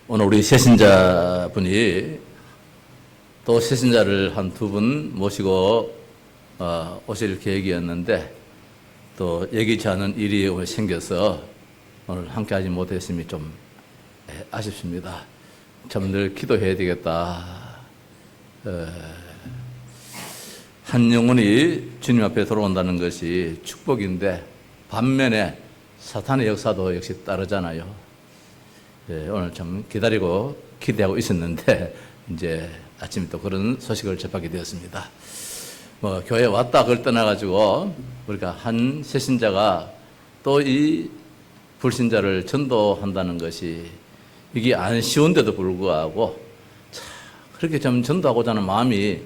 오늘 우리 새신자분이 또 새신자를 한 두 분 모시고 오실 계획이었는데 또 예기치 않은 일이 오늘 생겨서 오늘 함께 하지 못했음이 좀 아쉽습니다. 참 늘 기도해야 되겠다. 한 영혼이 주님 앞에 돌아온다는 것이 축복인데 반면에 사탄의 역사도 역시 따르잖아요. 오늘 참 기다리고 기대하고 있었는데 이제 아침에 또 그런 소식을 접하게 되었습니다. 교회 왔다 그걸 떠나가지고 우리가 한 새신자가 또 이 불신자를 전도한다는 것이 이게 안 쉬운데도 불구하고 참 그렇게 좀 전도하고자 하는 마음이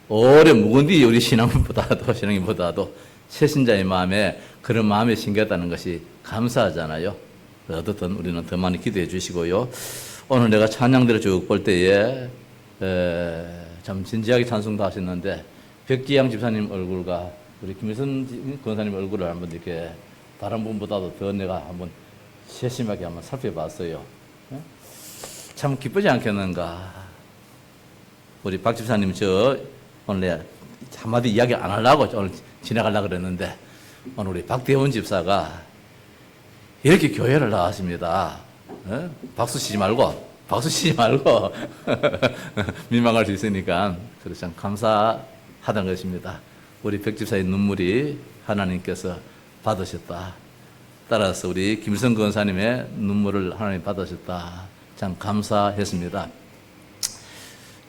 오래 묵은 뒤 우리 신앙보다도 새신자의 마음에 그런 마음이 생겼다는 것이 감사하잖아요. 어떻든 우리는 더 많이 기도해 주시고요. 오늘 내가 찬양대를 쭉 볼 때에 참 진지하게 찬송도 하셨는데 백지양 집사님 얼굴과 우리 김일선 권사님 얼굴을 한번 이렇게 다른 분보다도 더 내가 한번 세심하게 한번 살펴봤어요. 참 기쁘지 않겠는가. 우리 박 집사님 오늘 내가 한마디 이야기 안 하려고 오늘 지나가려고 그랬는데 오늘 우리 박대원 집사가 이렇게 교회를 나왔습니다. 박수 치지 말고 민망할 수 있으니까 그래서 참 감사하다는 것입니다. 우리 백 집사의 눈물이 하나님께서 받으셨다. 따라서 우리 김일성 권사님의 눈물을 하나님 받으셨다. 참 감사했습니다.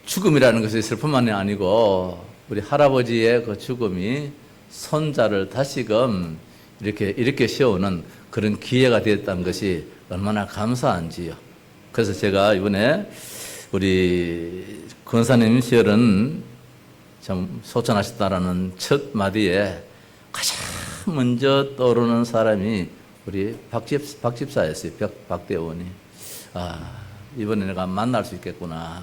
죽음이라는 것이 슬픔만이 아니고 우리 할아버지의 그 죽음이 손자를 다시금 이렇게 세우는 그런 기회가 되었다는 것이 얼마나 감사한지요. 그래서 제가 이번에 우리 권사님 시절은 참 소천하셨다라는 첫 마디에 가장 먼저 떠오르는 사람이 우리 박 집사였어요. 박대원이. 이번에 내가 만날 수 있겠구나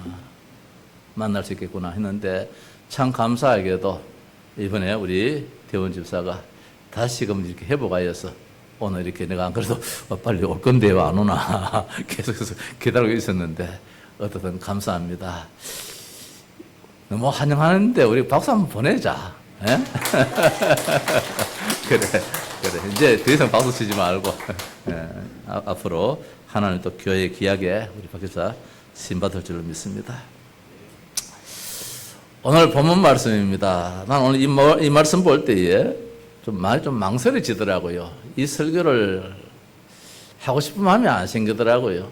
했는데 참 감사하게도 이번에 우리 대원 집사가 다시금 이렇게 회복하여서 오늘 이렇게 내가 안 그래도 빨리 올 건데 왜 안 오나 계속해서 기다리고 있었는데 어쨌든 감사합니다. 너무 환영하는데 우리 박수 한번 보내자. 그래 이제 더 이상 박수 치지 말고 앞으로 하나님 또 교회 귀하게 우리 박 집사 신받을 줄로 믿습니다. 오늘 본문 말씀입니다. 난 오늘 이 말씀 볼 때에 좀 망설여지더라고요. 이 설교를 하고 싶은 마음이 안 생기더라고요.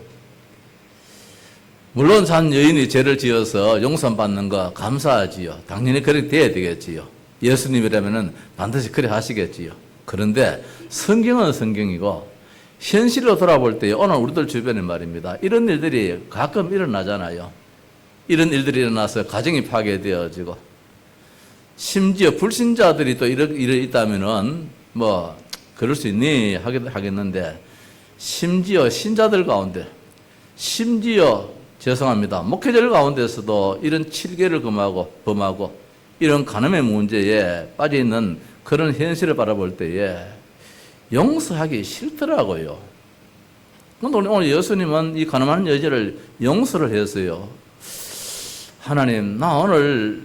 물론 한 여인이 죄를 지어서 용서받는 거 감사하지요. 당연히 그렇게 돼야 되겠지요. 예수님이라면은 반드시 그래 하시겠지요. 그런데 성경은 성경이고 현실로 돌아볼 때 오늘 우리들 주변에 말입니다. 이런 일들이 가끔 일어나잖아요. 이런 일들이 일어나서 가정이 파괴되어지고 심지어 불신자들이 또 이래 있다면은 그럴 수 있니 하겠는데 심지어 신자들 가운데 죄송합니다. 목회자들 가운데서도 이런 칠계를 범하고 이런 간음의 문제에 빠져 있는 그런 현실을 바라볼 때에 용서하기 싫더라고요. 그런데 오늘 예수님은 이 간음하는 여자를 용서를 했어요. 하나님, 나 오늘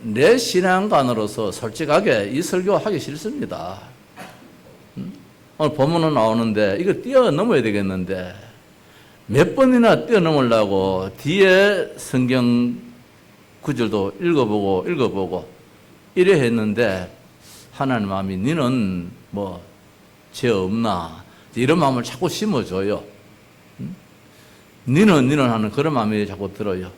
내 신앙관으로서 솔직하게 이 설교하기 싫습니다. 오늘 본문은 나오는데 이거 뛰어넘어야 되겠는데 몇 번이나 뛰어넘으려고 뒤에 성경 구절도 읽어보고 이래 했는데 하나님 마음이 너는 죄 없나 이런 마음을 자꾸 심어줘요. 너는 하는 그런 마음이 자꾸 들어요.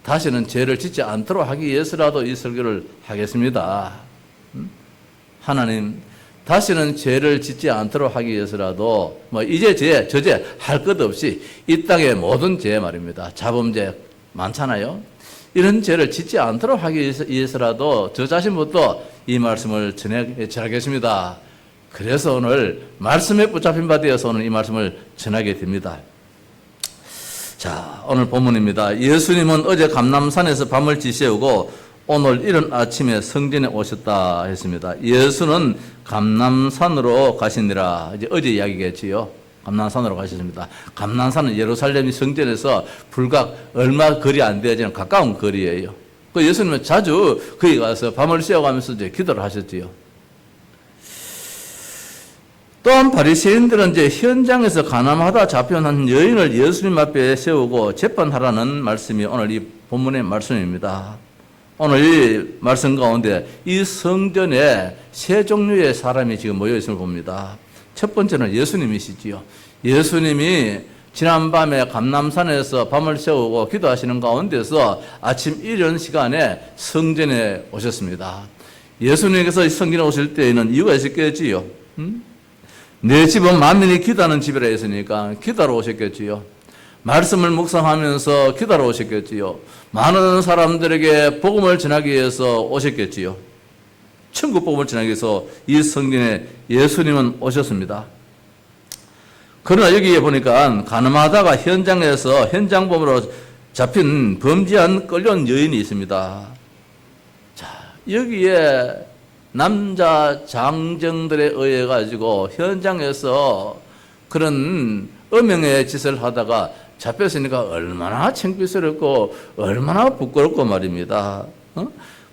다시는 죄를 짓지 않도록 하기 위해서라도 이 설교를 하겠습니다. 하나님, 다시는 죄를 짓지 않도록 하기 위해서라도 이제 저죄 할 것 없이 이 땅의 모든 죄 말입니다. 자범죄 많잖아요. 이런 죄를 짓지 않도록 하기 위해서라도 저 자신부터 이 말씀을 전하겠습니다. 그래서 오늘 말씀에 붙잡힌 바 되어서 오늘 이 말씀을 전하게 됩니다. 자, 오늘 본문입니다. 예수님은 어제 감람산에서 밤을 지새우고 오늘 이른 아침에 성전에 오셨다 했습니다. 예수는 감람산으로 가시니라. 이제 어제 이야기겠지요. 감난산으로 가셨습니다. 감난산은 예루살렘 성전에서 불과 얼마 거리 안 되지는 가까운 거리예요. 그 예수님은 자주 거기 가서 밤을 새워가면서 이제 기도를 하셨지요. 또한 바리새인들은 이제 현장에서 가늠하다 잡혀온 한 여인을 예수님 앞에 세우고 재판하라는 말씀이 오늘 이 본문의 말씀입니다. 오늘 이 말씀 가운데 이 성전에 세 종류의 사람이 지금 모여 있음을 봅니다. 첫 번째는 예수님이시지요. 예수님이 지난밤에 감람산에서 밤을 새우고 기도하시는 가운데서 아침 이른 시간에 성전에 오셨습니다. 예수님께서 성전에 오실 때에는 이유가 있었겠지요. 내 집은 만민이 기도하는 집이라 했으니까 기도하러 오셨겠지요. 말씀을 묵상하면서 기도하러 오셨겠지요. 많은 사람들에게 복음을 전하기 위해서 오셨겠지요. 천국 복음을 전하기 위해서 이 성전에 예수님은 오셨습니다. 그러나 여기에 보니까 가늠하다가 현장에서 현장범으로 잡힌 범죄한 끌려온 여인이 있습니다. 자, 여기에 남자 장정들에 의해 가지고 현장에서 그런 음행의 짓을 하다가 잡혔으니까 얼마나 창피스럽고 얼마나 부끄럽고 말입니다.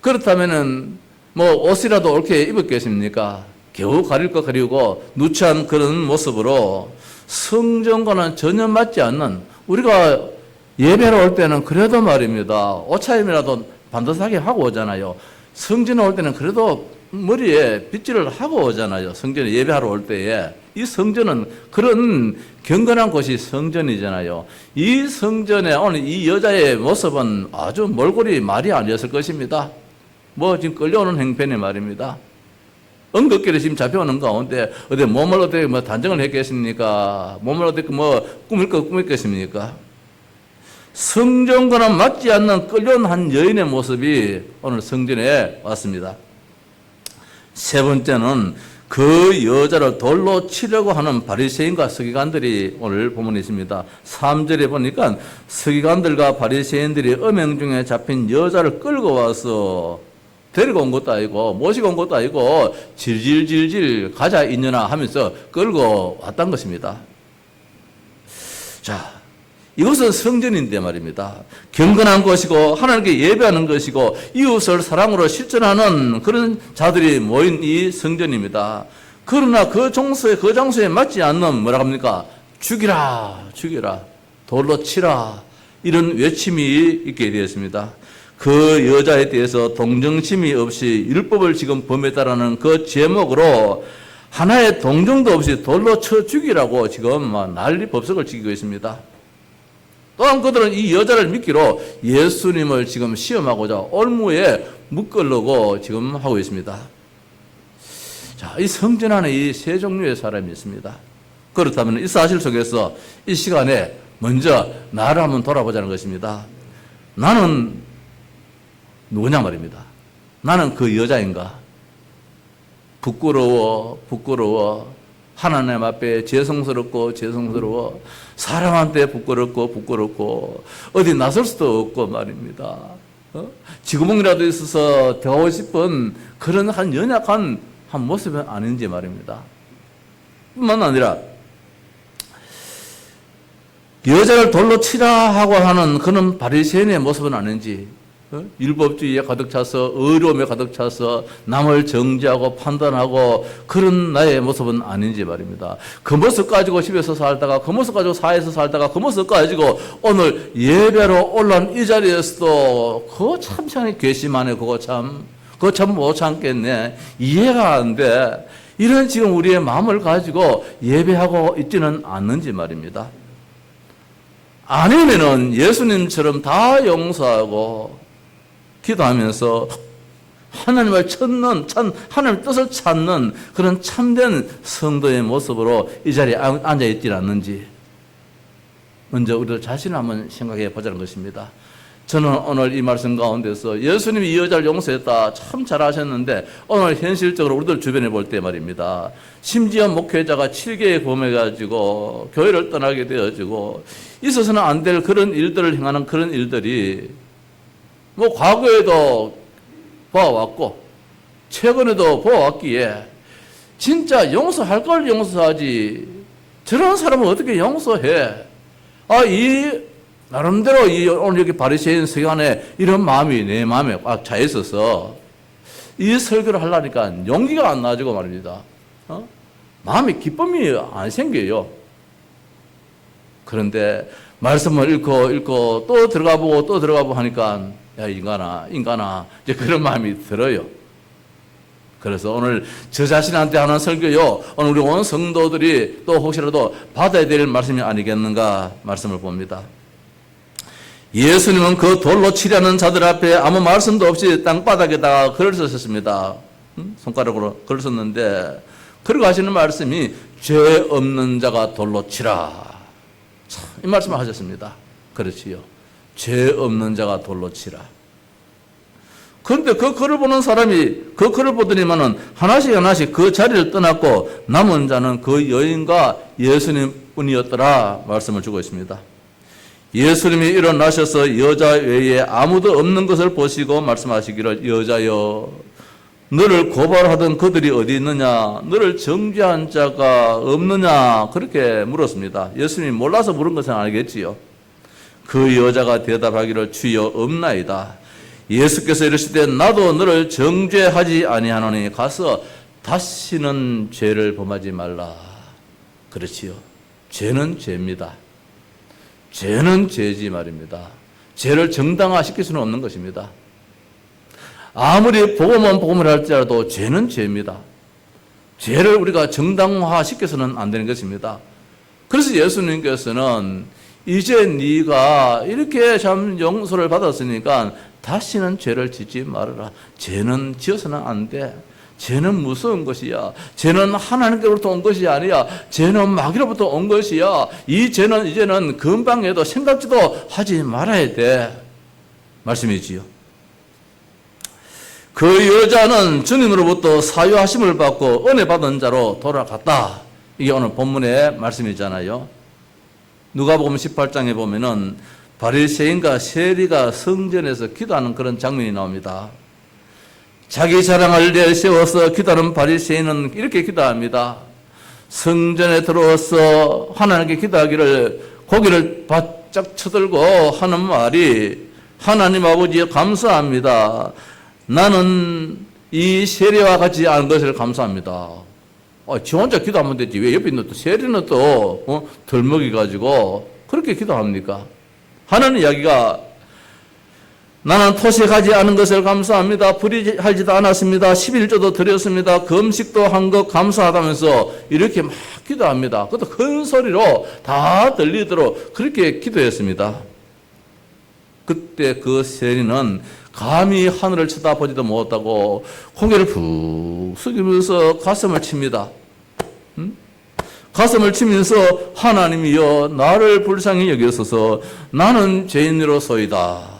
그렇다면은 뭐 옷이라도 옳게 입었겠습니까? 겨우 가릴 거 가리고 누추한 그런 모습으로 성전과는 전혀 맞지 않는, 우리가 예배로 올 때는 그래도 말입니다. 옷차림이라도 반듯하게 하고 오잖아요. 성전에 올 때는 그래도 머리에 빗질을 하고 오잖아요. 성전에 예배하러 올 때에. 이 성전은 그런 경건한 곳이 성전이잖아요. 이 성전에 오늘 이 여자의 모습은 아주 몰골이 말이 아니었을 것입니다. 뭐 지금 끌려오는 행편이 말입니다. 언급길에 지금 잡혀오는 가운데 어디 몸을 어떻게 뭐 단정을 했겠습니까? 몸을 어떻게 뭐 꾸밀 거 꾸몄겠습니까? 성전과는 맞지 않는 끌려온 한 여인의 모습이 오늘 성전에 왔습니다. 세 번째는 그 여자를 돌로 치려고 하는 바리새인과 서기관들이 오늘 본문에 있습니다. 3절에 보니까 서기관들과 바리새인들이 음행 중에 잡힌 여자를 끌고 와서 데리고 온 것도 아니고 모시고 온 것도 아니고 질질질질 가자 이년아 하면서 끌고 왔던 것입니다. 자, 이것은 성전인데 말입니다. 경건한 것이고 하나님께 예배하는 것이고 이웃을 사랑으로 실천하는 그런 자들이 모인 이 성전입니다. 그러나 그 장소에 맞지 않는 뭐라 합니까? 죽이라, 죽이라, 돌로 치라, 이런 외침이 있게 되었습니다. 그 여자에 대해서 동정심이 없이 율법을 지금 범했다라는 그 제목으로 하나의 동정도 없이 돌로 쳐 죽이라고 지금 난리 법석을 지키고 있습니다. 또한 그들은 이 여자를 믿기로 예수님을 지금 시험하고자 올무에 묶으려고 지금 하고 있습니다. 자, 이 성전 안에 이 세 종류의 사람이 있습니다. 그렇다면 이 사실 속에서 이 시간에 먼저 나를 한번 돌아보자는 것입니다. 나는 누구냐 말입니다. 나는 그 여자인가? 부끄러워. 하나님 앞에 죄송스러워. 사람한테 부끄럽고 어디 나설 수도 없고 말입니다. 지구멍이라도 있어서 대하고 싶은 그런 한 연약한 한 모습은 아닌지 말입니다. 뿐만 아니라 여자를 돌로 치라 하고 하는 그런 바리새인의 모습은 아닌지, 율법주의에 가득 차서 의로움에 가득 차서 남을 정죄하고 판단하고 그런 나의 모습은 아닌지 말입니다. 그 모습 가지고 집에서 살다가 그 모습 가지고 사회에서 살다가 그 모습 가지고 오늘 예배로 올라온 이 자리에서도 그거 참 괘씸하네. 그거 참 못 참겠네. 이해가 안 돼. 이런 지금 우리의 마음을 가지고 예배하고 있지는 않는지 말입니다. 아니면은 예수님처럼 다 용서하고 기도하면서 하나님을 찾는, 하나님의 뜻을 찾는 그런 참된 성도의 모습으로 이 자리에 앉아있지 않는지 먼저 우리들 자신을 한번 생각해 보자는 것입니다. 저는 오늘 이 말씀 가운데서 예수님이 이 여자를 용서했다 참 잘하셨는데 오늘 현실적으로 우리들 주변에 볼 때 말입니다. 심지어 목회자가 7개에 범해가지고 교회를 떠나게 되어지고 있어서는 안 될 그런 일들을 행하는 그런 일들이 뭐 과거에도 보아왔고 최근에도 보아왔기에 진짜 용서할 걸 용서하지 저런 사람을 어떻게 용서해? 나름대로 오늘 여기 바리새인 서기관에 이런 마음이 내 마음에 꽉 차 있어서 이 설교를 하려니까 용기가 안 나지고 말입니다. 마음에 기쁨이 안 생겨요. 그런데 말씀을 읽고 또 들어가 보고 하니까 야, 인간아 이제 그런 마음이 들어요. 그래서 오늘 저 자신한테 하는 설교요, 오늘 우리 온 성도들이 또 혹시라도 받아야 될 말씀이 아니겠는가 말씀을 봅니다. 예수님은 그 돌로 치려는 자들 앞에 아무 말씀도 없이 땅바닥에다가 글을 쓰셨습니다. 손가락으로 글을 썼는데, 그리고 하시는 말씀이 죄 없는 자가 돌로 치라. 참, 이 말씀을 하셨습니다. 그렇지요. 죄 없는 자가 돌로 치라. 그런데 그 글을 보는 사람이 그 글을 보더니만은 하나씩 그 자리를 떠났고 남은 자는 그 여인과 예수님 뿐이었더라 말씀을 주고 있습니다. 예수님이 일어나셔서 여자 외에 아무도 없는 것을 보시고 말씀하시기를 여자여 너를 고발하던 그들이 어디 있느냐 너를 정죄한 자가 없느냐 그렇게 물었습니다. 예수님이 몰라서 물은 것은 아니겠지요. 그 여자가 대답하기를 주여 없나이다. 예수께서 이르시되 나도 너를 정죄하지 아니하노니 가서 다시는 죄를 범하지 말라. 그렇지요. 죄는 죄입니다. 죄는 죄지 말입니다. 죄를 정당화시킬 수는 없는 것입니다. 아무리 복음을 할지라도 죄는 죄입니다. 죄를 우리가 정당화시켜서는 안 되는 것입니다. 그래서 예수님께서는 이제 네가 이렇게 참 용서를 받았으니까 다시는 죄를 짓지 말아라. 죄는 지어서는 안 돼. 죄는 무서운 것이야. 죄는 하나님께로부터 온 것이 아니야. 죄는 마귀로부터 온 것이야. 이 죄는 이제는 금방에도 생각지도 하지 말아야 돼. 말씀이지요. 그 여자는 주님으로부터 사유하심을 받고 은혜 받은 자로 돌아갔다. 이게 오늘 본문의 말씀이잖아요. 누가복음 18장에 보면은 바리새인과 세리가 성전에서 기도하는 그런 장면이 나옵니다. 자기 자랑을 내세워서 기도하는 바리새인은 이렇게 기도합니다. 성전에 들어와서 하나님께 기도하기를 고개를 바짝 쳐들고 하는 말이 하나님 아버지 감사합니다. 나는 이 세리와 같이 하는 것을 감사합니다. 지 혼자 기도하면 되지. 왜 옆에 있는 또 세리는 또 덜먹이 가지고 그렇게 기도합니까? 하는 이야기가 나는 토색하지 않은 것을 감사합니다. 불의하지도 않았습니다. 11조도 드렸습니다. 금식도 한 것 감사하다면서 이렇게 막 기도합니다. 그것도 큰 소리로 다 들리도록 그렇게 기도했습니다. 그때 그 세리는 감히 하늘을 쳐다보지도 못하고 고개를 푹 숙이면서 가슴을 칩니다. 가슴을 치면서 하나님이여 나를 불쌍히 여기소서 나는 죄인으로소이다.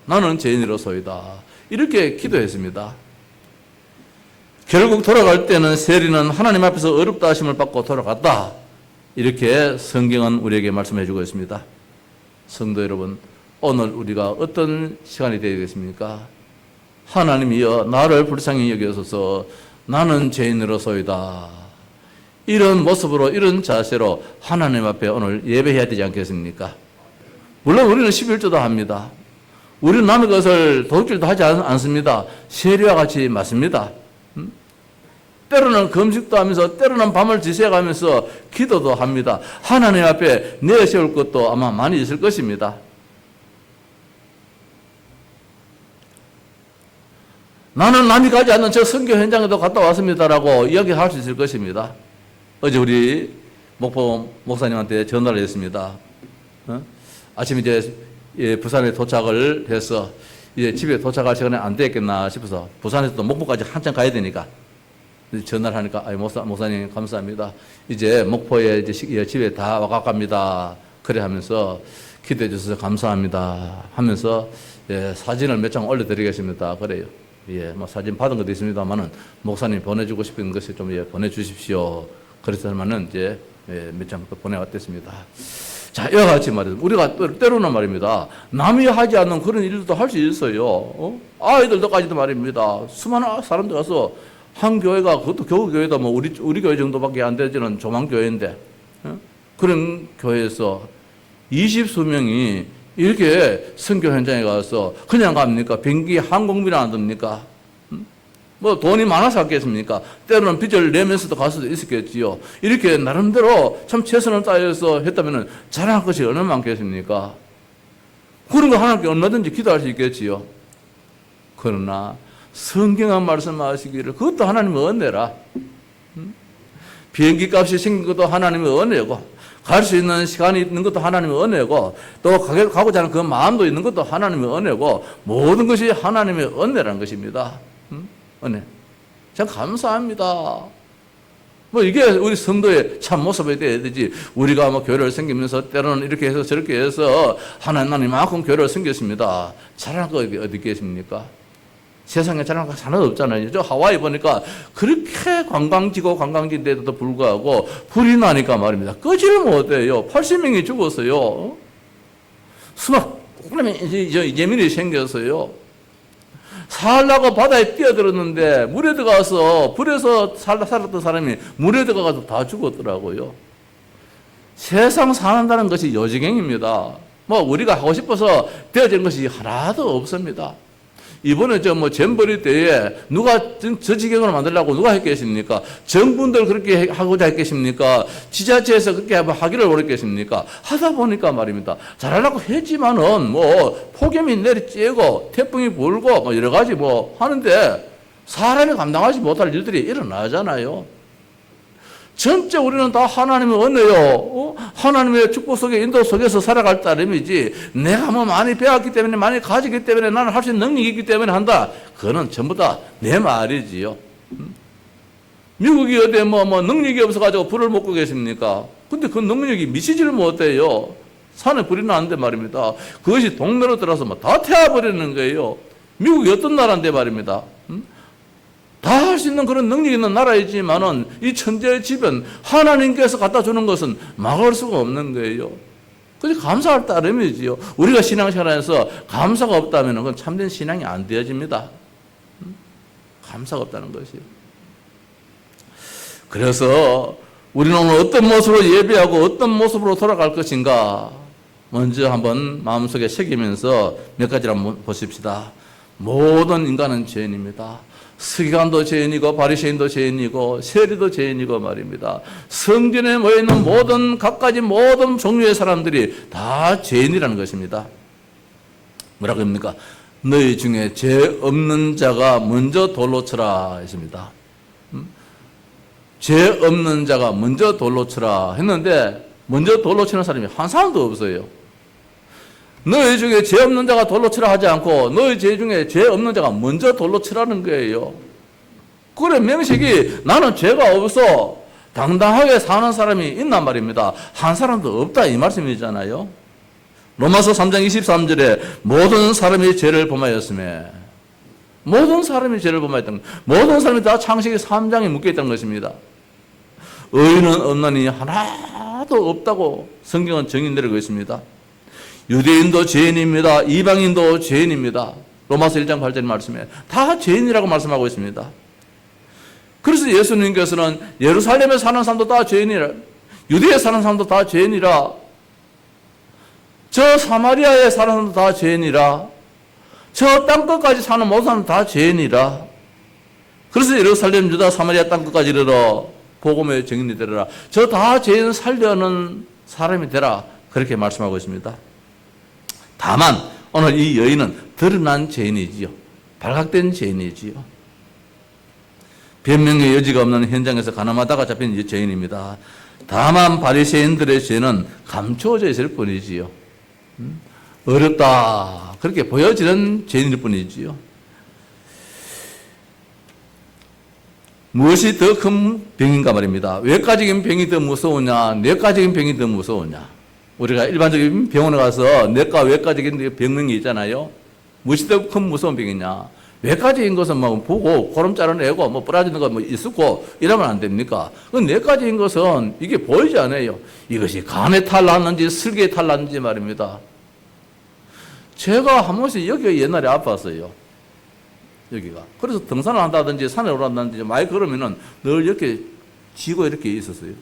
나는 죄인으로소이다. 이렇게 기도했습니다. 결국 돌아갈 때는 세리는 하나님 앞에서 어렵다 하심을 받고 돌아갔다. 이렇게 성경은 우리에게 말씀해 주고 있습니다. 성도 여러분, 오늘 우리가 어떤 시간이 되겠습니까? 하나님이여 나를 불쌍히 여기소서 나는 죄인으로소이다. 이런 모습으로 이런 자세로 하나님 앞에 오늘 예배해야 되지 않겠습니까? 물론 우리는 11조도 합니다. 우리는 남의 것을 도둑질도 하지 않습니다. 세리와 같이 맞습니다. 때로는 금식도 하면서 때로는 밤을 지새가면서 기도도 합니다. 하나님 앞에 내세울 것도 아마 많이 있을 것입니다. 나는 남이 가지 않는 저 선교 현장에도 갔다 왔습니다라고 이야기할 수 있을 것입니다. 어제 우리 목포 목사님한테 전화를 했습니다. 아침 이제 부산에 도착을 해서 이제 집에 도착할 시간이 안 되겠나 싶어서 부산에서도 목포까지 한참 가야 되니까 전화를 하니까 목사님 감사합니다. 이제 목포에 이제 집에 다 와갑니다. 그래 하면서 기도해 주셔서 감사합니다 하면서 사진을 몇 장 올려드리겠습니다. 그래요. 사진 받은 것도 있습니다만은 목사님 보내주고 싶은 것을 좀 보내주십시오. 그래서만은 이제 몇 장 보내왔댔습니다. 자, 이와 같이 말해서 우리가 때로는 말입니다. 남이 하지 않는 그런 일도 할 수 있어요. 아이들도까지도 말입니다. 수많은 사람들 가서 한 교회가 그것도 겨우 교회다 우리 교회 정도밖에 안 되지는 조만 교회인데 그런 교회에서 20수 명이 이렇게 선교 현장에 가서 그냥 갑니까? 비행기 항공비나 안 듭니까? 뭐 돈이 많아서 갔겠습니까? 때로는 빚을 내면서도 갈 수도 있었겠지요. 이렇게 나름대로 참 최선을 다해서 했다면 잘할 것이 얼마나 많겠습니까? 그런 거 하나님께 얼마든지 기도할 수 있겠지요. 그러나 성경은 말씀하시기를 그것도 하나님의 은혜라. 비행기 값이 생긴 것도 하나님의 은혜고, 갈 수 있는 시간이 있는 것도 하나님의 은혜고, 또 가고자 하는 그 마음도 있는 것도 하나님의 은혜고, 모든 것이 하나님의 은혜라는 것입니다. 은혜. 참 감사합니다. 뭐 이게 우리 성도의 참 모습이 되어야 되지. 우리가 뭐 교회를 섬기면서 때로는 이렇게 해서 저렇게 해서 하나님만큼 교회를 섬겼습니다. 잘할 거 어디 있겠습니까? 세상에 잘할 거 하나도 없잖아요. 저 하와이 보니까 그렇게 관광지고 관광지인데도 불구하고 불이 나니까 말입니다. 끄지를 못해요. 80명이 죽었어요. 수막 예민이 생겼어요. 살라고 바다에 뛰어들었는데 물에 들어가서 불에서 살았던 사람이 물에 들어가서 다 죽었더라고요. 세상 사는다는 것이 요지경입니다. 뭐 우리가 하고 싶어서 되어진 것이 하나도 없습니다. 이번에 잼버리 때에 누가 저 지경으로 만들려고 누가 했겠습니까? 정부들 그렇게 하고자 했겠습니까? 지자체에서 그렇게 하기를 원했겠습니까? 하다 보니까 말입니다. 잘하려고 했지만은 뭐 폭염이 내리쬐고 태풍이 불고 뭐 여러 가지 뭐 하는데 사람이 감당하지 못할 일들이 일어나잖아요. 전체 우리는 다 하나님의 은혜요. 하나님의 축복 속에 인도 속에서 살아갈 따름이지, 내가 뭐 많이 배웠기 때문에 많이 가지기 때문에 나는 할 수 있는 능력이 있기 때문에 한다. 그거는 전부 다 내 말이지요. 미국이 어디 뭐 능력이 없어가지고 불을 못 끄겠습니까? 근데 그 능력이 미치지를 못해요. 산에 불이 나는데 말입니다. 그것이 동네로 들어서 다 태워버리는 거예요. 미국이 어떤 나라인데 말입니다. 다 할 수 있는 그런 능력이 있는 나라이지만은 이 천재의 지변 하나님께서 갖다 주는 것은 막을 수가 없는 거예요. 그래서 감사할 따름이지요. 우리가 신앙생활에서 감사가 없다면 그건 참된 신앙이 안 되어집니다. 감사가 없다는 것이요. 그래서 우리는 오늘 어떤 모습으로 예배하고 어떤 모습으로 돌아갈 것인가 먼저 한번 마음속에 새기면서 몇 가지를 한번 보십시다. 모든 인간은 죄인입니다. 서기관도 죄인이고 바리새인도 죄인이고 세리도 죄인이고 말입니다. 성전에 모여있는 모든 각가지 모든 종류의 사람들이 다 죄인이라는 것입니다. 뭐라고 합니까? 너희 중에 죄 없는 자가 먼저 돌로 쳐라 했습니다. 죄 없는 자가 먼저 돌로 쳐라 했는데 먼저 돌로 치는 사람이 한 사람도 없어요. 너희 중에 죄 없는 자가 돌로 치라 하지 않고 너희 죄 중에 죄 없는 자가 먼저 돌로 치라는 거예요. 그래 명식이 나는 죄가 없어 당당하게 사는 사람이 있단 말입니다. 한 사람도 없다 이 말씀이잖아요. 로마서 3장 23절에 모든 사람이 죄를 범하였으며 모든 사람이 죄를 범하였던 모든 사람이 다 창세기 3장에 묶여있다는 것입니다. 의인은 없나니 하나도 없다고 성경은 정의 내리고 있습니다. 유대인도 죄인입니다. 이방인도 죄인입니다. 로마서 1장 8절 말씀에 다 죄인이라고 말씀하고 있습니다. 그래서 예수님께서는 예루살렘에 사는 사람도 다 죄인이라, 유대에 사는 사람도 다 죄인이라, 저 사마리아에 사는 사람도 다 죄인이라, 저 땅끝까지 사는 모든 사람도 다 죄인이라. 그래서 예루살렘, 유다, 사마리아 땅끝까지 이르러 복음의 증인이 되리라. 저 다 죄인 살려는 사람이 되라. 그렇게 말씀하고 있습니다. 다만 오늘 이 여인은 드러난 죄인이지요. 발각된 죄인이지요. 변명의 여지가 없는 현장에서 가늠하다가 잡힌 죄인입니다. 다만 바리새인들의 죄는 감추어져 있을 뿐이지요. 어렵다 그렇게 보여지는 죄인일 뿐이지요. 무엇이 더 큰 병인가 말입니다. 외과적인 병이 더 무서우냐, 내과적인 병이 더 무서우냐. 우리가 일반적인 병원에 가서 내과, 외과적인 병명이 있잖아요. 무엇이 더 큰 무서운 병이냐. 외과적인 것은 뭐 보고 고름 자르내고 뭐 부러지는 거 뭐 있었고 이러면 안 됩니까? 그 내과적인 것은 이게 보이지 않아요. 이것이 간에 탈 났는지 슬기에 탈 났는지 말입니다. 제가 한 번씩 여기가 옛날에 아팠어요. 여기가. 그래서 등산을 한다든지 산에 올라간다든지 많이 걸으면은 늘 이렇게 쥐고 이렇게 있었어요.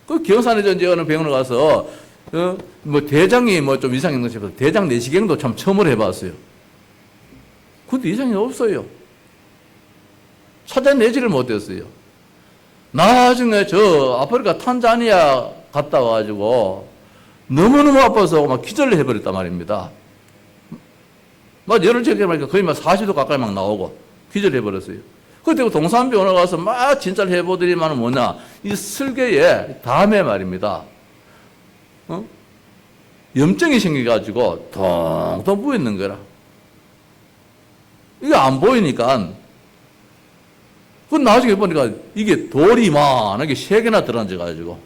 그 경산에 이제 어느 병원에 가서 뭐 대장이 뭐 좀 이상이 있는 싶어서 대장 내시경도 참 처음으로 해봤어요. 근데 이상이 없어요. 찾아내지를 못했어요. 나중에 저 아프리카 탄자니아 갔다 와가지고 너무너무 아파서 막 기절을 해버렸단 말입니다. 막 열을 체크해보니까 거의 막 40도 가까이 막 나오고 기절해버렸어요. 그때 동산병원에 가서 막 진찰을 해보더니만 뭐냐, 이 슬개에 담에 말입니다. 염증이 생겨가지고 텅텅 부어있는 거라. 이게 안 보이니까, 그 나중에 보니까 이게 돌이 이만하게 3개나 들어앉아가지고,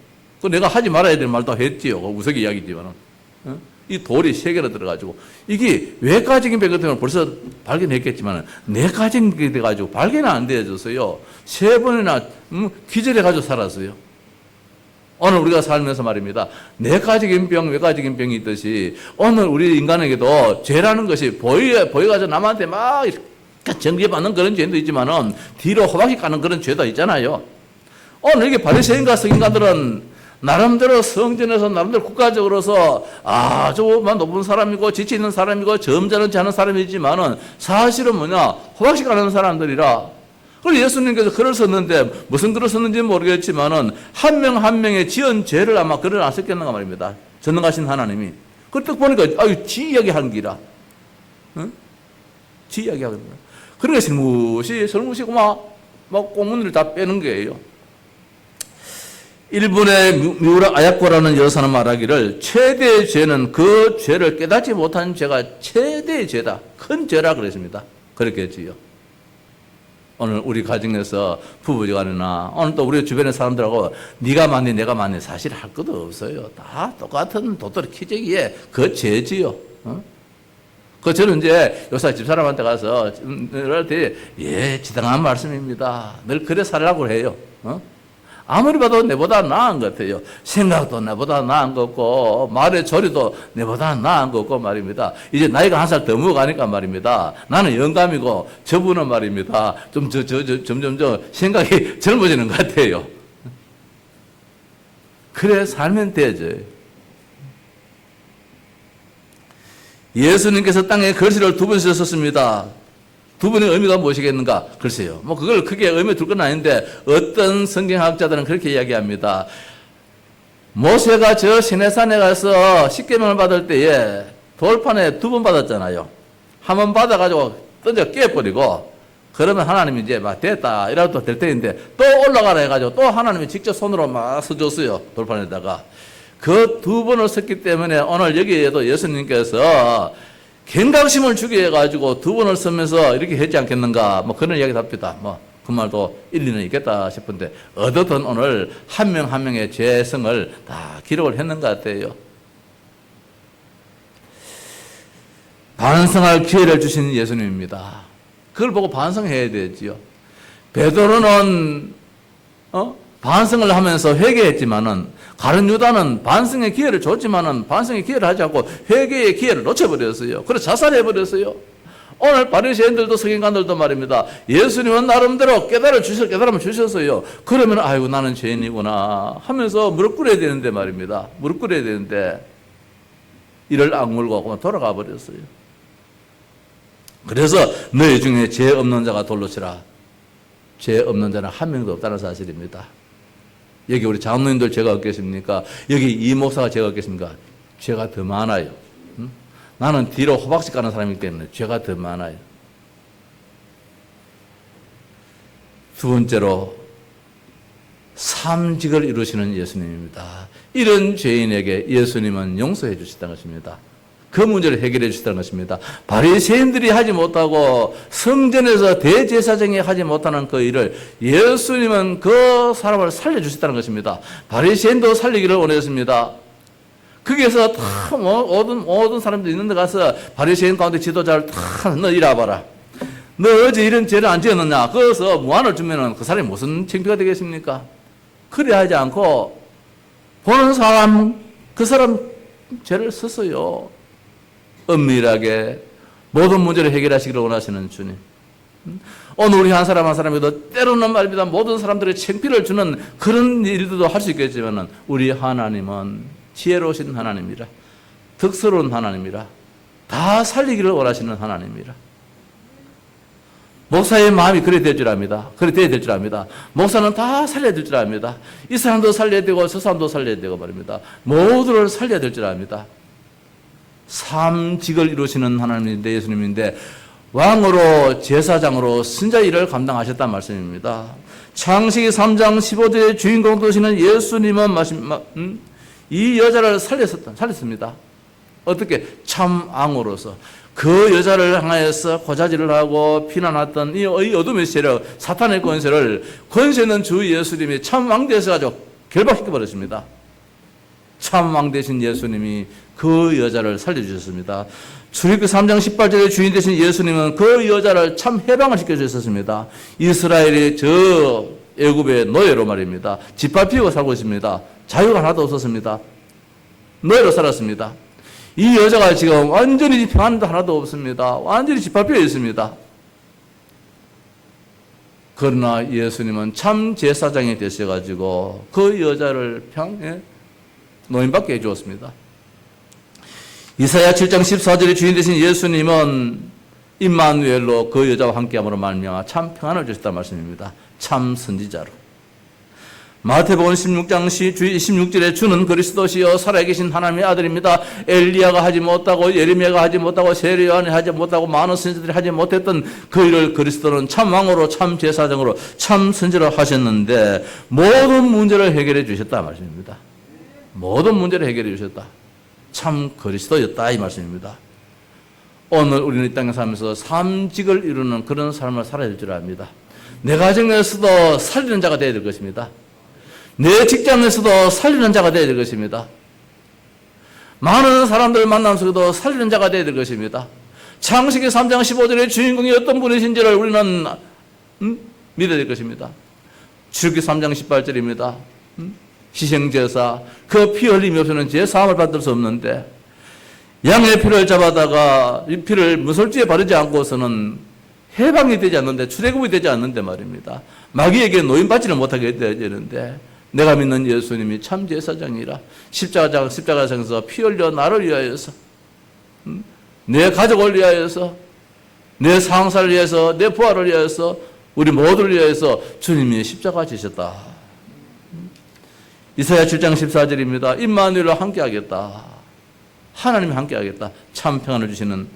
그 내가 하지 말아야 될 말도 했지요. 우스개 이야기지만은. 이 돌이 3개나 들어가지고, 이게 외과적인 병 같은 경우는 벌써 발견했겠지만, 내과적인 게 돼가지고 발견이 안 되어졌어요. 3번이나 기절해가지고 살았어요. 오늘 우리가 살면서 말입니다. 내과적인 병, 외과적인 병이 있듯이, 오늘 우리 인간에게도 죄라는 것이 보여가지고 남한테 막 정죄받는 그런 죄도 있지만은, 뒤로 호박이 까는 그런 죄도 있잖아요. 오늘 이게 바리새인과 서기관들은 나름대로 성전에서 나름대로 국가적으로서 아주 높은 사람이고 지치 있는 사람이고 점잖지 않은 사람이지만은 사실은 뭐냐, 호박씨 가는 사람들이라. 그래서 예수님께서 글을 썼는데 무슨 글을 썼는지 모르겠지만은 한 명 한 명의 지은 죄를 아마 글을 안 썼겠는가 말입니다. 전능하신 하나님이. 그때 보니까 지 이야기하는 기라. 응? 지 이야기하는 거야. 그러니까 설무시고 막 공문을 다 빼는 거예요. 일본의 미우라 아야코라는 여사는 말하기를, 최대의 죄는 그 죄를 깨닫지 못한 죄가 최대의 죄다. 큰 죄라 그랬습니다. 그렇게 했지요. 오늘 우리 가정에서 부부지간이나 오늘 또 우리 주변의 사람들하고 네가 맞니 내가 맞니 사실 할 것도 없어요. 다 똑같은 도토리 키재기에 그 죄지요. 그 저는 이제 요새 집사람한테 가서 이럴 때 지당한 말씀입니다. 늘 그래 살라고 해요. 아무리 봐도 내보다 나은 것 같아요. 생각도 내보다 나은 것 같고, 말의 조리도 내보다 나은 것 같고 말입니다. 이제 나이가 1살 더 먹어가니까 말입니다. 나는 영감이고, 저분은 말입니다. 점점 생각이 젊어지는 것 같아요. 그래, 살면 되죠. 예수님께서 땅에 글씨를 2번 썼습니다. 2번의 의미가 무엇이겠는가? 글쎄요. 그걸 크게 의미 둘 건 아닌데, 어떤 성경학자들은 그렇게 이야기합니다. 모세가 저 시내산에 가서 십계명을 받을 때에 돌판에 2번 받았잖아요. 한 번 받아가지고 던져 깨버리고, 그러면 하나님이 이제 막 됐다, 이라도 될 텐데, 또 올라가라 해가지고 또 하나님이 직접 손으로 막 써줬어요. 돌판에다가. 그 2번을 썼기 때문에 오늘 여기에도 예수님께서 경각심을 주게 해가지고 2번을 쓰면서 이렇게 했지 않겠는가, 그런 이야기 답니다. 그 말도 일리는 있겠다 싶은데, 어떻든 오늘 한 명 한 명의 죄성을 다 기록을 했는 것 같아요. 반성할 기회를 주신 예수님입니다. 그걸 보고 반성해야 되지요. 베드로는 반성을 하면서 회개했지만은, 가룟 유다는 반성의 기회를 줬지만은 반성의 기회를 하지 않고 회개의 기회를 놓쳐버렸어요. 그래서 자살해버렸어요. 오늘 바리새인들도 서기관들도 말입니다. 예수님은 나름대로 깨달음을 주셨어요. 그러면 아이고 나는 죄인이구나 하면서 무릎 꿇어야 되는데 말입니다. 무릎 꿇어야 되는데 이를 악물고 그만 돌아가 버렸어요. 그래서 너희 중에 죄 없는 자가 돌로 치라. 죄 없는 자는 한 명도 없다는 사실입니다. 여기 우리 장로님들 죄가 없겠습니까? 여기 이 목사가 죄가 없겠습니까? 죄가 더 많아요. 나는 뒤로 호박씨 까는 사람이기 때문에 죄가 더 많아요. 두 번째로 삼직을 이루시는 예수님입니다. 이런 죄인에게 예수님은 용서해 주시다는 것입니다. 그 문제를 해결해 주시다는 것입니다. 바리새인들이 하지 못하고 성전에서 대제사장이 하지 못하는 그 일을 예수님은 그 사람을 살려주셨다는 것입니다. 바리새인도 살리기를 원했습니다. 거기에서 다 모든 사람들이 있는 데 가서 바리새인 가운데 지도자를 다 너 이리 와봐라. 너 어제 이런 죄를 안 지었느냐? 그래서 무한을 주면은 그 사람이 무슨 창피가 되겠습니까? 그래 하지 않고 보는 사람, 그 사람 죄를 썼어요. 은밀하게 모든 문제를 해결하시기를 원하시는 주님. 오늘 우리 한 사람 한 사람에도 때로는 말입니다. 모든 사람들의 창피를 주는 그런 일들도 할 수 있겠지만 우리 하나님은 지혜로우신 하나님이라, 덕스러운 하나님이라, 다 살리기를 원하시는 하나님이라. 목사의 마음이 그래 될 줄 압니다. 그래 돼야 될 줄 압니다. 목사는 다 살려야 될 줄 압니다. 이 사람도 살려야 되고 저 사람도 살려야 되고 말입니다. 모두를 살려야 될 줄 압니다. 삼직을 이루시는 하나님인데, 예수님인데 왕으로 제사장으로 선자 일을 감당하셨다는 말씀입니다. 창세기 3장 15절의 주인공 되시는 예수님은 이 여자를 살렸습니다. 어떻게? 참 왕으로서. 그 여자를 향하여서 고자질을 하고 비난했던 이 어둠의 세력, 사탄의 권세 있는 주 예수님이 참 왕 되셔가지고 결박시켜버렸습니다. 참 왕 되신 예수님이 그 여자를 살려주셨습니다. 출애굽기 3장 18절에 주인 되신 예수님은 그 여자를 참 해방을 시켜주셨습니다. 이스라엘이 저 애굽의 노예로 말입니다. 짓밟히고 살고 있습니다. 자유가 하나도 없었습니다. 노예로 살았습니다. 이 여자가 지금 완전히 평안도 하나도 없습니다. 완전히 짓밟혀 있습니다. 그러나 예수님은 참 제사장이 되셔가지고 그 여자를 노인받게 해주었습니다. 이사야 7장 14절에 주인 되신 예수님은 임마누엘로 그 여자와 함께함으로 말미암아 참 평안을 주셨다는 말씀입니다. 참 선지자로. 마태복음 16장 16절에 주는 그리스도시요 살아계신 하나님의 아들입니다. 엘리야가 하지 못하고 예레미야가 하지 못하고 세례 요한이 하지 못하고 많은 선지자들이 하지 못했던 그 일을 그리스도는 참 왕으로 참 제사장으로 참 선지자로 하셨는데 모든 문제를 해결해 주셨다 말씀입니다. 모든 문제를 해결해 주셨다. 참 그리스도였다 이 말씀입니다. 오늘 우리는 이 땅에 살면서 삼직을 이루는 그런 삶을 살아야 될 줄 압니다. 내 가정에서도 살리는 자가 되어야 될 것입니다. 내 직장에서도 살리는 자가 되어야 될 것입니다. 많은 사람들 만남 속에도 살리는 자가 되어야 될 것입니다. 창세기 3장 15절의 주인공이 어떤 분이신지를 우리는 믿어야 될 것입니다. 출애굽기 3장 18절입니다. 희생제사, 그 피 흘림이 없이는 제사함을 받을 수 없는데 양의 피를 잡아다가 이 피를 무설주에 바르지 않고서는 해방이 되지 않는데, 출애굽이 되지 않는데 말입니다. 마귀에게 노인받지를 못하게 되는데 내가 믿는 예수님이 참 제사장이라 십자가상에서 피 흘려 나를 위하여서, 내 가족을 위하여서, 내 상사를 위해서, 내 부하를 위하여서, 우리 모두를 위하여서 주님이 십자가 지셨다. 이사야 7장 14절입니다. 임마누엘로 함께하겠다. 하나님이 함께하겠다. 참 평안을 주시는.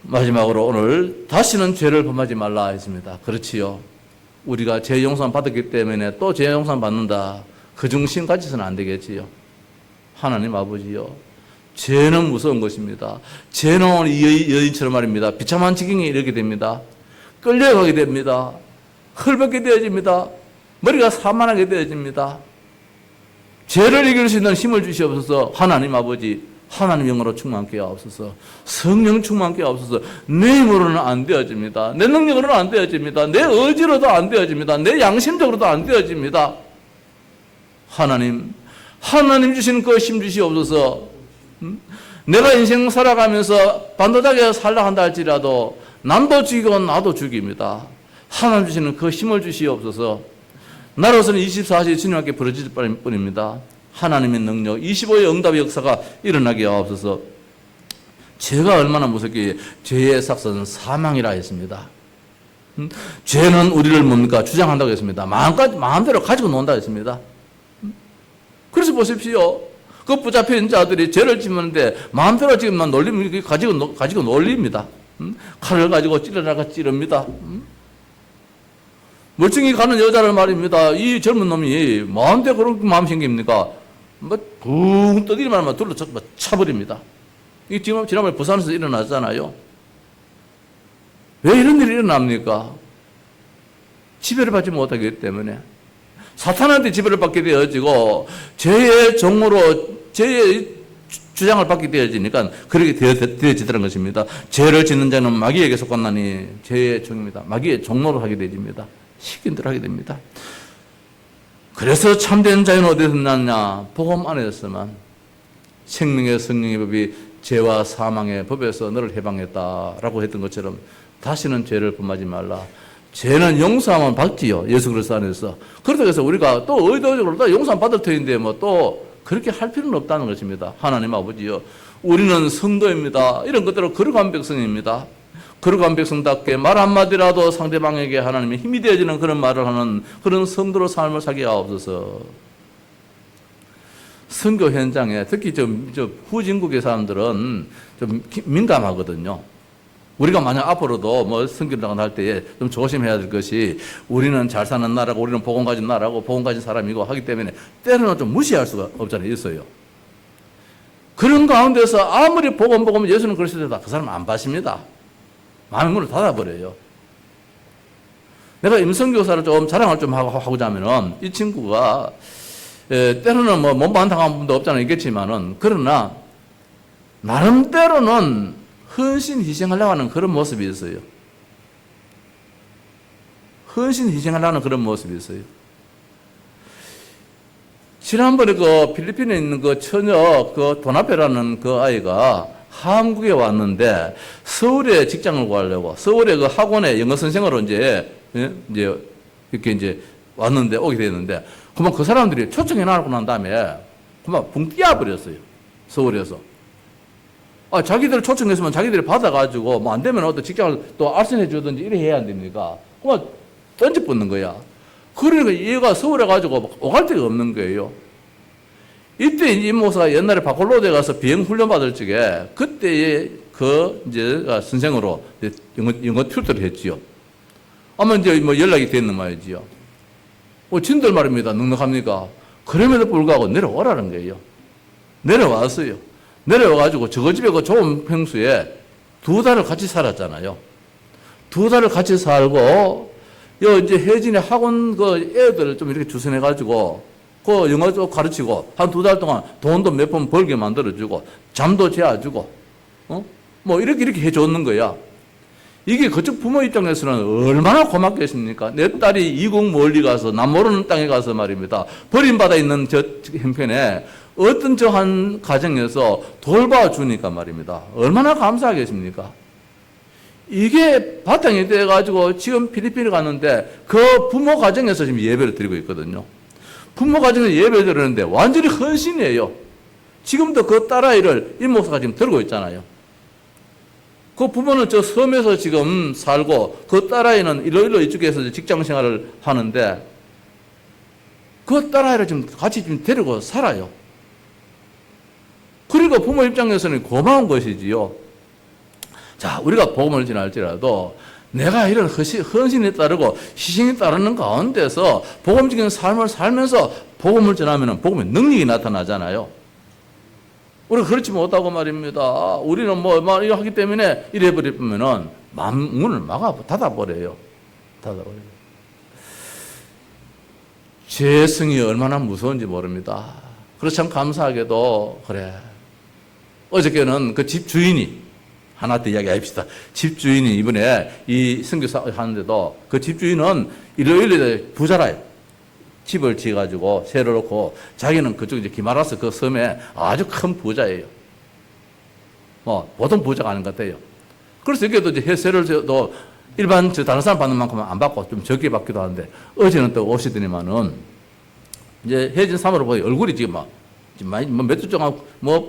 마지막으로 오늘 다시는 죄를 범하지 말라 했습니다. 그렇지요. 우리가 죄 용서를 받았기 때문에 또 죄 용서를 받는다. 그 중심 가지서는 안 되겠지요. 하나님 아버지요. 죄는 무서운 것입니다. 죄는 이 여인처럼 말입니다. 비참한 지경에 이르게 됩니다. 끌려가게 됩니다. 헐벗게 되어집니다. 머리가 산만하게 되어집니다. 죄를 이길 수 있는 힘을 주시옵소서. 하나님 아버지, 하나님 영으로 충만케 하옵소서. 성령 충만케 하옵소서. 내 힘으로는 안 되어집니다. 내 능력으로는 안 되어집니다. 내 의지로도 안 되어집니다. 내 양심적으로도 안 되어집니다. 하나님 주시는 그 힘 주시옵소서. 내가 인생 살아가면서 반도자기에 살라 한다 할지라도 남도 죽이고 나도 죽입니다. 하나님 주시는 그 힘을 주시옵소서. 나로서는 24시간 주님 앞에 부르짖을 뿐입니다. 하나님의 능력, 25의 응답의 역사가 일어나게 하옵소서. 죄가 얼마나 무섭게, 죄의 삭선은 사망이라 했습니다. 죄는 우리를 뭡니까? 주장한다고 했습니다. 마음대로 가지고 논다고 했습니다. 그래서 보십시오. 그 붙잡힌 자들이 죄를 짓는데 마음대로 지금만 놀리면 가지고 놀립니다. 칼을 가지고 찌르다가 찌릅니다. 멀쩡히 가는 여자를 말입니다. 이 젊은 놈이 마음대로 그런 마음 생깁니까? 붕 떠들기만 하면 둘러 차버립니다. 이 지난번에 부산에서 일어났잖아요. 왜 이런 일이 일어납니까? 지배를 받지 못하기 때문에. 사탄한테 지배를 받게 되어지고 죄의 종으로 죄의 주장을 받게 되어지니까 그렇게 되어지더라는 것입니다. 죄를 짓는 자는 마귀에게 속한나니 죄의 종입니다. 마귀의 종로를 하게 되집니다. 시킨 대로 하게 됩니다. 그래서 참된 자유는 어디서 났냐? 복음 안에서만. 생명의 성령의 법이 죄와 사망의 법에서 너를 해방했다라고 했던 것처럼 다시는 죄를 범하지 말라. 죄는 용서하면 받지요. 예수 그리스도 안에서. 그렇다고 해서 우리가 또 의도적으로 또 용서만 받을 터인데 뭐 또 그렇게 할 필요는 없다는 것입니다. 하나님 아버지요. 우리는 성도입니다. 이런 것대로 거룩한 백성입니다. 거룩한 백성답게 말 한마디라도 상대방에게 하나님의 힘이 되어지는 그런 말을 하는 그런 성도로 삶을 살게 하옵소서. 선교 현장에 특히 저 후진국의 사람들은 좀 민감하거든요. 우리가 만약 앞으로도 뭐 선교를 나갈 때에 좀 조심해야 될 것이 우리는 잘 사는 나라고 우리는 복음 가진 나라고 복음 가진 사람이고 하기 때문에 때로는 좀 무시할 수가 없잖아요. 있어요. 그런 가운데서 아무리 복음 예수는 그리스도다 그 사람 안 받습니다. 마음의 문을 닫아버려요. 내가 임성교사를 좀 자랑을 좀 하고자 하면은 이 친구가 때로는 뭐 몸반 당한 분도 없잖아요. 있겠지만은 그러나 나름대로는 헌신 희생하려고 하는 그런 모습이 있어요. 헌신 희생하려는 그런 모습이 있어요. 지난번에 그 필리핀에 있는 그 처녀 그 도나페라는 그 아이가 한국에 왔는데 서울에 직장을 구하려고 서울에 그 학원에 영어 선생으로 이제 이렇게 이제 왔는데 오게 됐는데 그만 그 사람들이 초청해 놔놓고 난 다음에 그만 붕 뛰어버렸어요. 서울에서. 자기들 초청했으면 자기들이 받아가지고 뭐 안 되면 어떤 직장을 또 알선해 주든지 이래 해야 안 됩니까? 그만 던져 뻗는 거야. 그러니까 얘가 서울에 가지고 오갈 데가 없는 거예요. 이때 이 목사가 옛날에 바콜로드에 가서 비행 훈련 받을 적에 그때의 그 이제 선생으로 영어 튜터를 했지요. 아마 이제 뭐 연락이 됐는 말이지요. 진들 말입니다. 넉넉합니까? 그럼에도 불구하고 내려오라는 거예요. 내려왔어요. 내려와가지고 저거 집에 그 좋은 평수에 2달을 같이 살았잖아요. 2달을 같이 살고, 이제 혜진의 학원 그 애들 좀 이렇게 주선해가지고, 그 영어 좀 가르치고, 한 2달 동안 돈도 몇 번 벌게 만들어주고, 잠도 재워주고, 뭐 이렇게 해줬는 거야. 이게 그쪽 부모 입장에서는 얼마나 고맙겠습니까? 내 딸이 이국 멀리 가서, 남 모르는 땅에 가서 말입니다. 버림받아 있는 저 형편에 어떤 저 한 가정에서 돌봐주니까 말입니다. 얼마나 감사하겠습니까? 이게 바탕이 돼가지고 지금 필리핀에 갔는데 그 부모 가정에서 지금 예배를 드리고 있거든요. 부모 가정에서 예배를 드리는데 완전히 헌신이에요. 지금도 그 딸아이를 이 목사가 지금 들고 있잖아요. 그 부모는 저 섬에서 지금 살고 그 딸아이는 일로 이쪽에서 직장 생활을 하는데 그 딸아이를 지금 같이 지금 데리고 살아요. 그러니까 부모 입장에서는 고마운 것이지요. 자, 우리가 복음을 전할지라도 내가 이런 헌신에 따르고 희생에 따르는 가운데서 복음적인 삶을 살면서 복음을 전하면 복음의 능력이 나타나잖아요. 우리가 그렇지 못하고 말입니다. 우리는 뭐 이거 하기 때문에 이래 버리면은 문을 닫아버려요. 죄성이 얼마나 무서운지 모릅니다. 그래서 참 감사하게도 그래. 어저께는 그 집 주인이 하나 더 이야기합시다. 집 주인이 이번에 이 선교사 하는데도 그 집 주인은 일요일에 부자라요. 집을 지어가지고 세로 놓고 자기는 그쪽 이제 기마라스 그 섬에 아주 큰 부자예요. 뭐 보통 부자가 아닌 것 같아요. 그래서 여기도 이제 세를 일반 다른 사람 받는 만큼은 안 받고 좀 적게 받기도 하는데 어제는 또 오시더니만은 이제 혜진 사모를 보니 얼굴이 지금 많이 몇 주 동안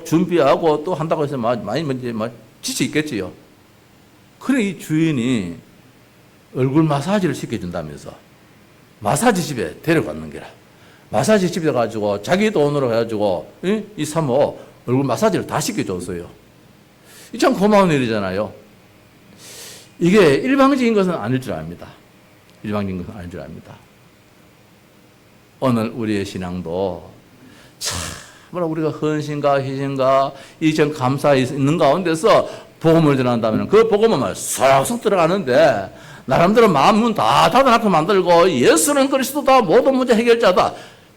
준비하고 또 한다고 해서 많이 이제 지쳐 있겠지요. 그래 이 주인이 얼굴 마사지를 시켜준다면서 마사지 집에 데려갔는 게라. 마사지 집에 가지고 자기 돈으로 해가지고 이 사모 얼굴 마사지를 다 시켜줬어요. 이 참 고마운 일이잖아요. 이게 일방적인 것은 아닐 줄 압니다. 일방적인 것은 아닐 줄 압니다. 오늘 우리의 신앙도 참으로 우리가 헌신과 희생과 이 전 감사에 있는 가운데서 복음을 전한다면 그 복음은 쏙쏙 들어가는데 나름대로 마음문 다 닫아놓고 만들고 예수는 그리스도다 모든 문제 해결자다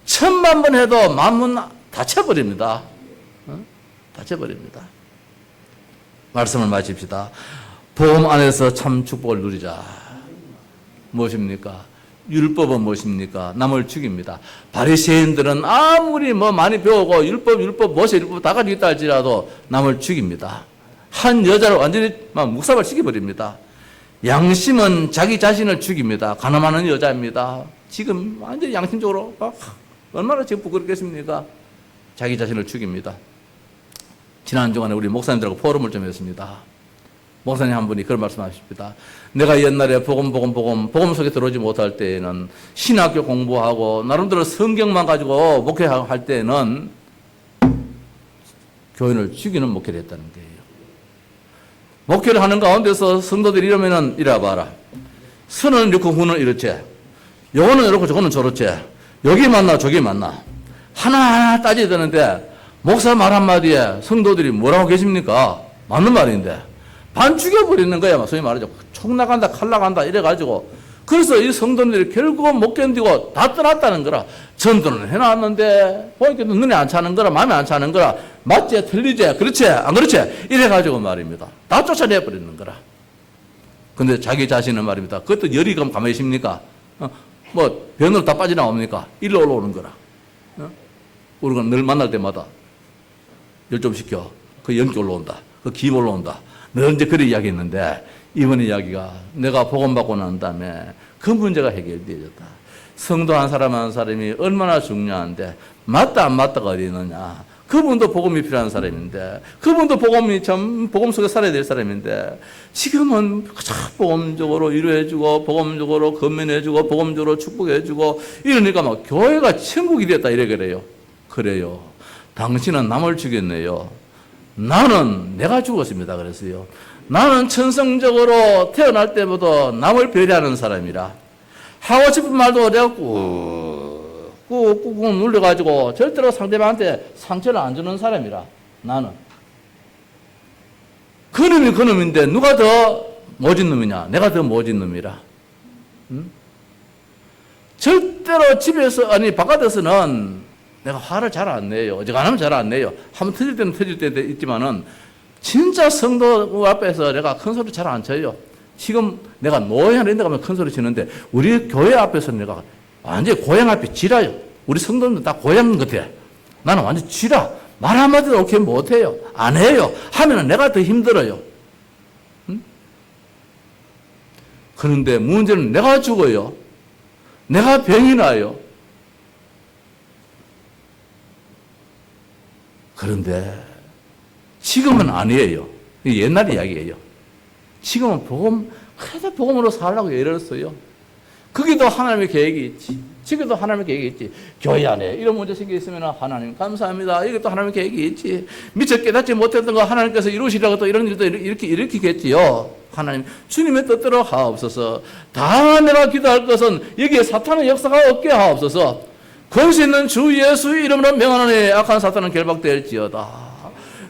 1000만 번 해도 마음문 닫혀버립니다. 닫혀버립니다. 말씀을 마칩시다. 복음 안에서 참 축복을 누리자. 무엇입니까? 율법은 무엇입니까? 남을 죽입니다. 바리새인들은 아무리 많이 배우고 율법 모세 율법 다 가지고 있다 할지라도 남을 죽입니다. 한 여자를 완전히 묵살을 시켜버립니다. 양심은 자기 자신을 죽입니다. 가늠하는 여자입니다. 지금 완전히 양심적으로 얼마나 지금 부끄럽겠습니까? 자기 자신을 죽입니다. 지난 주간에 우리 목사님들하고 포럼을 좀 했습니다. 목사님 한 분이 그런 말씀하십니다. 내가 옛날에 복음 속에 들어오지 못할 때에는 신학교 공부하고 나름대로 성경만 가지고 목회할 때에는 교인을 죽이는 목회를 했다는 거예요. 목회를 하는 가운데서 성도들이 이러면은 이래 봐라. 선은 이렇고 후는 이렇지. 요거는 이렇고 저거는 저렇지. 여기 맞나 저기 맞나. 하나하나 따져야 되는데 목사 말 한마디에 성도들이 뭐라고 계십니까? 맞는 말인데 반 죽여버리는 거야. 소위 말하죠. 총 나간다 칼 나간다 이래가지고 그래서 이 성도들이 결국은 못 견디고 다 떠났다는 거라. 전도는 해놨는데 보니까 눈에 안 차는 거라 마음에 안 차는 거라. 맞지 틀리지 그렇지 안 그렇지 이래가지고 말입니다. 다 쫓아내버리는 거라. 근데 자기 자신은 말입니다. 그것도 열이 그럼 가만히 있습니까? 뭐 변으로 다 빠져나옵니까? 일로 올라오는 거라. 우리가 늘 만날 때마다 열 좀 시켜. 그 연기 올라온다. 그 기입 올라온다. 늘 이제 그런 이야기 했는데 이번 이야기가 내가 복음 받고 난 다음에 그 문제가 해결되어졌다. 성도 한 사람 한 사람이 얼마나 중요한데 맞다 안 맞다가 어디 있느냐. 그분도 복음이 필요한 사람인데 그분도 복음 속에 살아야 될 사람인데 지금은 복음적으로 위로해주고 복음적으로 건면해주고 복음적으로 축복해주고 이러니까 막 교회가 천국이 됐다 이래 그래요. 그래요. 당신은 남을 죽였네요. 나는 내가 죽었습니다. 그랬어요. 나는 천성적으로 태어날 때부터 남을 배려하는 사람이라 하고 싶은 말도 내가 꾹꾹 눌러가지고 절대로 상대방한테 상처를 안 주는 사람이라 나는 그놈이 그놈인데 누가 더 모진 놈이냐? 내가 더 모진 놈이라. 응? 절대로 집에서 아니 바깥에서는 내가 화를 잘 안 내요. 어지간하면 잘 안 내요. 한번 터질 때는 터질 때도 있지만은 진짜 성도 앞에서 내가 큰 소리 잘 안 쳐요. 지금 내가 노예 하는 데 가면 큰 소리 치는데 우리 교회 앞에서는 내가 완전히 고향 앞에 지라요. 우리 성도들 다 고향 같아. 나는 완전 지라. 말 한마디도 오케이 못해요. 안 해요. 하면은 내가 더 힘들어요. 응? 그런데 문제는 내가 죽어요. 내가 병이 나요. 그런데 지금은 아니에요. 옛날 이야기예요. 지금은 그래도 복음으로 살라고 열었어요. 거기도 하나님의 계획이 있지. 지금도 하나님의 계획이 있지. 교회 안에 이런 문제 생겨 있으면 하나님 감사합니다. 이것도 하나님의 계획이 있지. 미처 깨닫지 못했던 거 하나님께서 이루시라고 또 이런 일도 일으키겠지요. 하나님 주님의 뜻대로 하옵소서. 다 내가 기도할 것은 여기에 사탄의 역사가 없게 하옵소서. 권세 있는 주 예수 이름으로 명하노니 악한 사탄은 결박될지어다.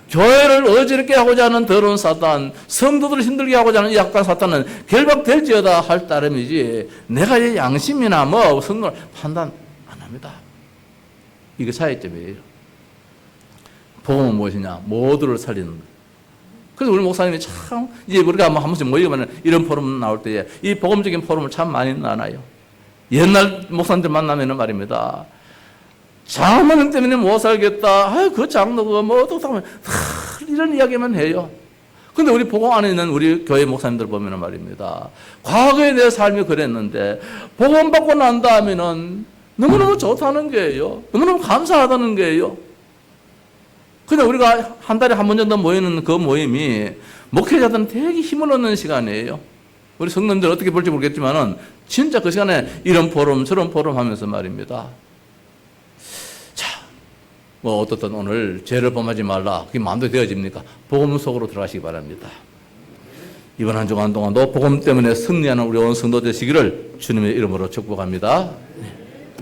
교회를 어지럽게 하고자 하는 더러운 사탄, 성도들을 힘들게 하고자 하는 이 악한 사탄은 결박될지어다 할 따름이지 내가 이 양심이나 뭐 성도를 판단 안 합니다. 이게 차이점이에요. 복음은 무엇이냐? 모두를 살리는 거예요. 그래서 우리 목사님이 참 이제 우리가 한 번씩 모이면 이런 포럼 나올 때에 이 복음적인 포럼을 참 많이 나눠요. 옛날 목사님들 만나면은 말입니다. 장모님 때문에 못 살겠다. 그 장로가 뭐 어떻게 하면 이런 이야기만 해요. 근데 우리 복음 안에 있는 우리 교회 목사님들 보면은 말입니다. 과거에 내 삶이 그랬는데 복음 받고 난 다음에는 너무너무 좋다는 거예요. 너무너무 감사하다는 거예요. 근데 우리가 한 달에 한 번 정도 모이는 그 모임이 목회자들은 되게 힘을 얻는 시간이에요. 우리 성도님들 어떻게 볼지 모르겠지만은 진짜 그 시간에 이런 포럼 저런 포럼 하면서 말입니다. 자, 뭐 어떻든 오늘 죄를 범하지 말라. 그게 마음대로 되어집니까? 복음 속으로 들어가시기 바랍니다. 이번 한 주간 동안도 복음 때문에 승리하는 우리 온 성도 되시기를 주님의 이름으로 축복합니다. 네,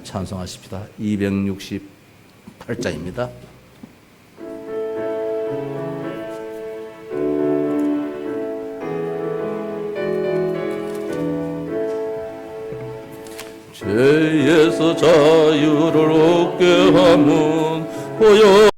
찬송하십시다. 268장입니다. 죄에서 자유를 얻게 함은 보여